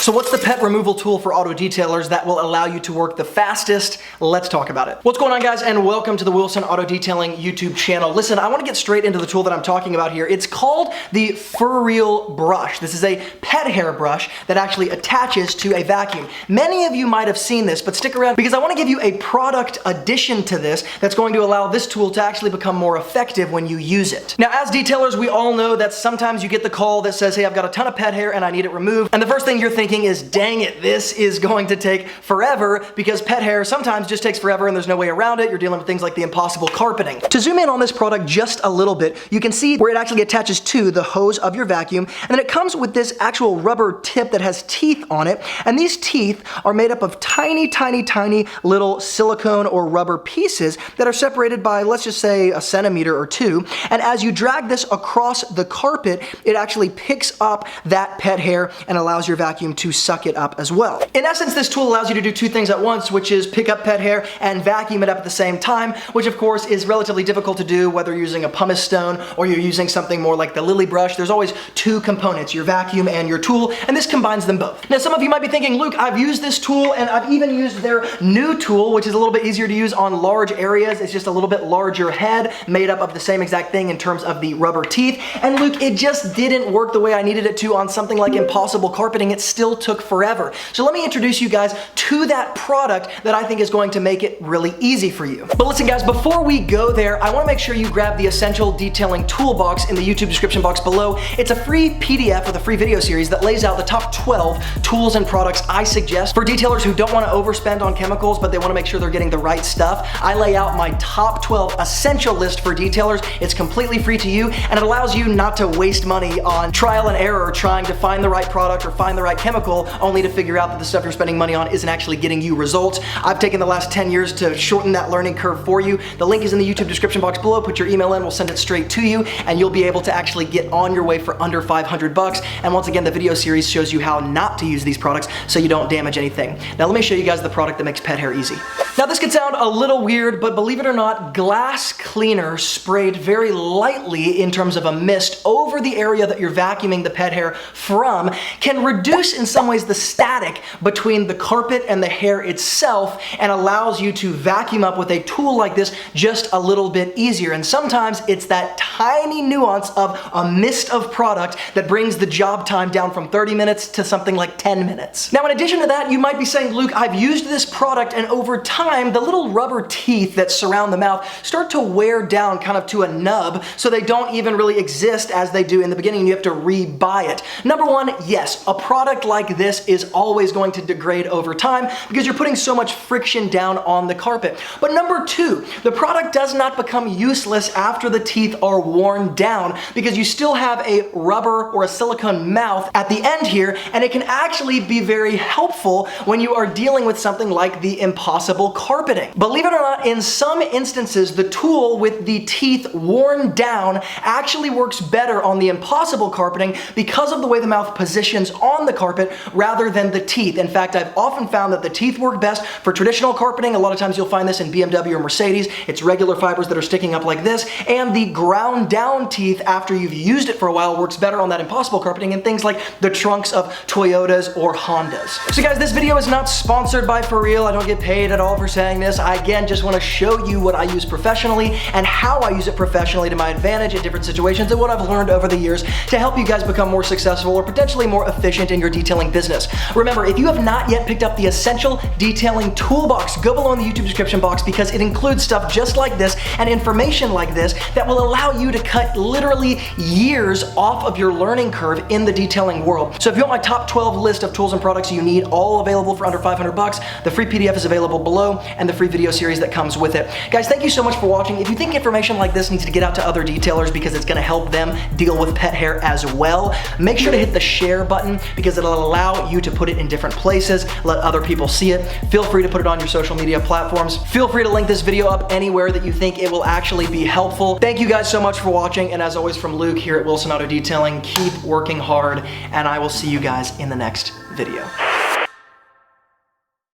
So what's the pet removal tool for auto detailers that will allow you to work the fastest? Let's talk about it. What's going on, guys, and welcome to the Wilson Auto Detailing YouTube channel. Listen, I want to get straight into the tool that I'm talking about here. It's called the Furreal brush. This is a pet hair brush that actually attaches to a vacuum. Many of you might have seen this, but stick around because I want to give you a product addition to this that's going to allow this tool to actually become more effective when you use it. Now, as detailers, we all know that sometimes you get the call that says, hey, I've got a ton of pet hair and I need it removed. And the first thing you're thinking is, dang it, this is going to take forever, because pet hair sometimes just takes forever and there's no way around it. You're dealing with things like the impossible carpeting. To zoom in on this product just a little bit, you can see where it actually attaches to the hose of your vacuum, and then it comes with this actual rubber tip that has teeth on it, and these teeth are made up of tiny, tiny, tiny little silicone or rubber pieces that are separated by, let's just say, a centimeter or two, and as you drag this across the carpet, it actually picks up that pet hair and allows your vacuum to suck it up as well. In essence, this tool allows you to do two things at once, which is pick up pet hair and vacuum it up at the same time, which of course is relatively difficult to do whether you're using a pumice stone or you're using something more like the Lily brush. There's always two components, your vacuum and your tool, and this combines them both. Now, some of you might be thinking, Luke, I've used this tool and I've even used their new tool, which is a little bit easier to use on large areas. It's just a little bit larger head made up of the same exact thing in terms of the rubber teeth. And Luke, it just didn't work the way I needed it to on something like impossible carpeting. It still took forever. So let me introduce you guys to that product that I think is going to make it really easy for you. But listen, guys, before we go there, I want to make sure you grab the Essential Detailing Toolbox in the YouTube description box below. It's a free PDF with a free video series that lays out the top 12 tools and products I suggest for detailers who don't want to overspend on chemicals, but they want to make sure they're getting the right stuff. I lay out my top 12 essential list for detailers. It's completely free to you, and it allows you not to waste money on trial and error trying to find the right product or find the right chemical, only to figure out that the stuff you're spending money on isn't actually getting you results. I've taken the last 10 years to shorten that learning curve for you. The link is in the YouTube description box below. Put your email in, we'll send it straight to you, and you'll be able to actually get on your way for under 500 bucks. And once again, the video series shows you how not to use these products so you don't damage anything. Now let me show you guys the product that makes pet hair easy. Now this could sound a little weird, but believe it or not, glass cleaner sprayed very lightly in terms of a mist over the area that you're vacuuming the pet hair from can reduce in some ways the static between the carpet and the hair itself, and allows you to vacuum up with a tool like this just a little bit easier. And sometimes it's that tiny nuance of a mist of product that brings the job time down from 30 minutes to something like 10 minutes. Now, in addition to that, you might be saying, Luke, I've used this product and over time, the little rubber teeth that surround the mouth start to wear down kind of to a nub, so they don't even really exist as they do in the beginning, and you have to rebuy it. Number one, yes, a product like this is always going to degrade over time because you're putting so much friction down on the carpet. But number two, the product does not become useless after the teeth are worn down, because you still have a rubber or a silicone mouth at the end here, and it can actually be very helpful when you are dealing with something like the impossible carpeting. Believe it or not, in some instances, the tool with the teeth worn down actually works better on the impossible carpeting because of the way the mouth positions on the carpet rather than the teeth. In fact, I've often found that the teeth work best for traditional carpeting. A lot of times you'll find this in BMW or Mercedes. It's regular fibers that are sticking up like this, and the ground down teeth after you've used it for a while works better on that impossible carpeting in things like the trunks of Toyotas or Hondas. So guys, this video is not sponsored by Furreal. I don't get paid at all for saying this. I again just want to show you what I use professionally and how I use it professionally to my advantage in different situations, and what I've learned over the years to help you guys become more successful or potentially more efficient in your detailing business. Remember, if you have not yet picked up the Essential Detailing Toolbox, go below in the YouTube description box, because it includes stuff just like this and information like this that will allow you to cut literally years off of your learning curve in the detailing world. So if you want my top 12 list of tools and products you need, all available for under 500 bucks, the free PDF is available below, and the free video series that comes with it. Guys, thank you so much for watching. If you think information like this needs to get out to other detailers because it's going to help them deal with pet hair as well, make sure to hit the share button, because it'll allow you to put it in different places, let other people see it. Feel free to put it on your social media platforms. Feel free to link this video up anywhere that you think it will actually be helpful. Thank you guys so much for watching, and as always from Luke here at Wilson Auto Detailing, keep working hard, and I will see you guys in the next video.